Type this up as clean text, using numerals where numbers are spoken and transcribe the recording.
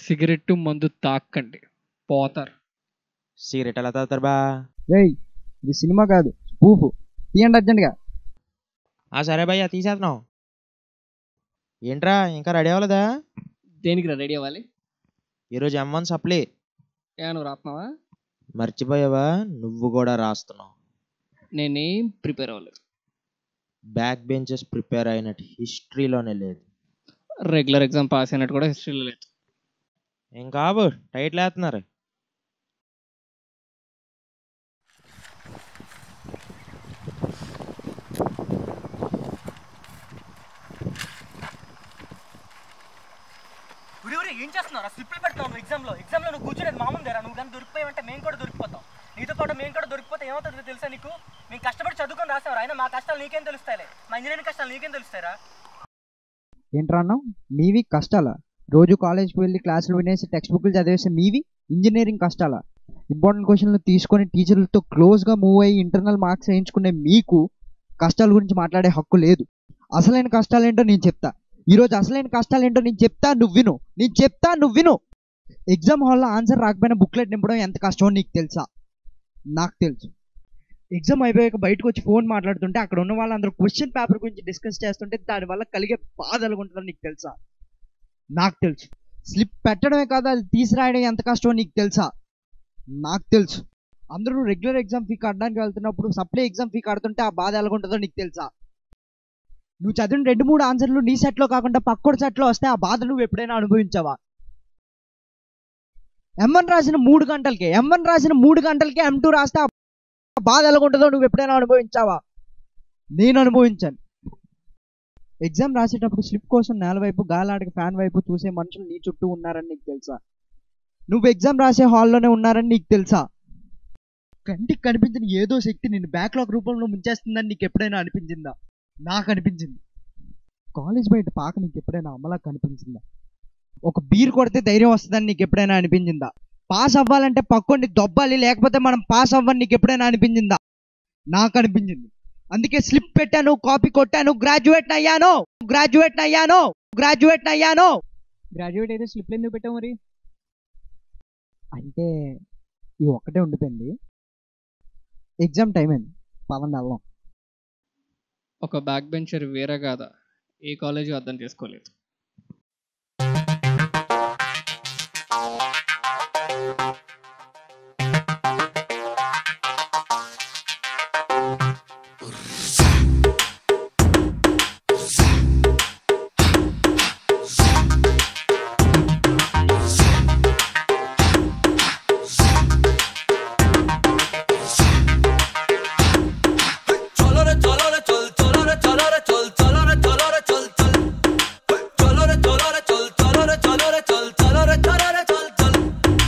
Cigarette మందు తాక్కండి, పోతారు. Cigarette ఎలా తాగుతారు బా? రేయ్, ఇది సినిమా కాదు, స్పూఫ్. తీయండి అర్జెంట్గా. సరే భయ్యా తీసేస్తున్నాం. ఏంట్రా ఇంకా రెడీ అవ్వలేదా? దేనికి రెడీ అవ్వాలి? ఈరోజు M1 సప్లీ. నువ్వు రాస్తున్నావా? మర్చిపోయావా? నువ్వు కూడా రాస్తున్నావు. నేనేం ప్రిపేర్ అవ్వలేదు. బ్యాక్ బెంచెస్ ప్రిపేర్ అయినట్టు హిస్టరీలోనే లేదు. రెగ్యులర్ ఎగ్జామ్ పాస్ అయినట్టు కూడా హిస్టరీలో లేదు. ఏం కావు, టైట్లు వేస్తున్నారు. ఏం చేస్తున్నారా? స్లిప్లు పెడుతున్నావు ఎగ్జామ్లో నువ్వు కూర్చునేది మామూలుదేరా? నువ్వు కానీ దొరికిపోయావంటే మేము కూడా దొరికిపోతాం. నీతో పాటు మేము కూడా దొరికిపోతే ఏమవుతుందో తెలుసా నీకు? మేము కష్టపడి చదువుకొని రాసావు. అయినా మా కష్టాలు నీకేం తెలుస్తాయిలే, మా ఇంజనీరింగ్ కష్టాలు నీకేం తెలుస్తాయిరా? ఏంట్రా అన్నావు? మీవి కష్టాలా? రోజు కాలేజ్కి వెళ్ళి క్లాసులు వినేసి టెక్స్ట్ బుక్లు చదివేసి మీవి ఇంజనీరింగ్ కష్టాలా? ఇంపార్టెంట్ క్వశ్చన్లు తీసుకొని టీచర్లతో క్లోజ్గా మూవ్ అయ్యి ఇంటర్నల్ మార్క్స్ వేయించుకునే మీకు కష్టాల గురించి మాట్లాడే హక్కు లేదు. అసలైన కష్టాలు ఏంటో నేను చెప్తా. ఈరోజు అసలైన కష్టాలు ఏంటో నేను చెప్తా, నువ్వు విను. ఎగ్జామ్ హాల్లో ఆన్సర్ రాకపోయినా బుక్లెట్ నింపడం ఎంత కష్టమో నీకు తెలుసా? నాకు తెలుసు. ఎగ్జామ్ అయిపోయాక బయటకు వచ్చి ఫోన్ మాట్లాడుతుంటే అక్కడ ఉన్న వాళ్ళందరూ క్వశ్చన్ పేపర్ గురించి డిస్కస్ చేస్తుంటే దానివల్ల కలిగే బాధ ఎలాగుంటుందో నీకు తెలుసా? నాకు తెలుసు. స్లిప్ పెట్టడమే కాదు, అది తీసిరాయడం ఎంత కష్టమో నీకు తెలుసా? నాకు తెలుసు. అందరూ రెగ్యులర్ ఎగ్జామ్ ఫీ కట్టడానికి వెళ్తున్నప్పుడు సప్లై ఎగ్జామ్ ఫీ కడుతుంటే ఆ బాధ ఎలాగుంటుందో నీకు తెలుసా? నువ్వు చదివిన 2-3 ఆన్సర్లు నీ సెట్లో కాకుండా పక్కోడి సెట్లో వస్తే ఆ బాధ నువ్వు ఎప్పుడైనా అనుభవించావా? M1 రాసిన 3 గంటలకే M2 రాస్తే ఆ బాధ ఎలాగుంటుందో నువ్వు ఎప్పుడైనా అనుభవించావా? నేను అనుభవించాను. ఎగ్జామ్ రాసేటప్పుడు స్లిప్ కోసం నేల వైపు, గాలాడక ఫ్యాన్ వైపు చూసే మనుషులు నీ చుట్టూ ఉన్నారని నీకు తెలుసా? నువ్వు ఎగ్జామ్ రాసే హాల్లోనే ఉన్నారని నీకు తెలుసా? కంటికి కనిపించిన ఏదో శక్తి నిన్ను బ్యాక్లాగ్ రూపంలో ముంచేస్తుందని నీకు ఎప్పుడైనా అనిపించిందా? నాకు అనిపించింది. కాలేజ్ బయట పాక నీకు ఎప్పుడైనా అమలా కనిపించిందా? ఒక బీర్ కొడితే ధైర్యం వస్తుందని నీకు ఎప్పుడైనా అనిపించిందా? పాస్ అవ్వాలంటే పక్కోడిని దొబ్బాలి, లేకపోతే మనం పాస్ అవ్వని నీకు ఎప్పుడైనా అనిపించిందా? నాకు అనిపించింది. అందుకే స్లిప్ పెట్టాను, కాపీ కొట్టాను, గ్రాడ్యుయేట్ అయ్యాను. గ్రాడ్యుయేట్ అయితే స్లిప్ ఎందుకు పెట్టావు మరి? అంటే ఇది ఒక్కటే ఉండిపోయింది. ఎగ్జామ్ టైం అయింది, పవన్ వెళ్దాం. ఒక బ్యాక్ బెంచర్ వేరే కాదా, ఏ కాలేజీ అర్థం చేసుకోలేదు.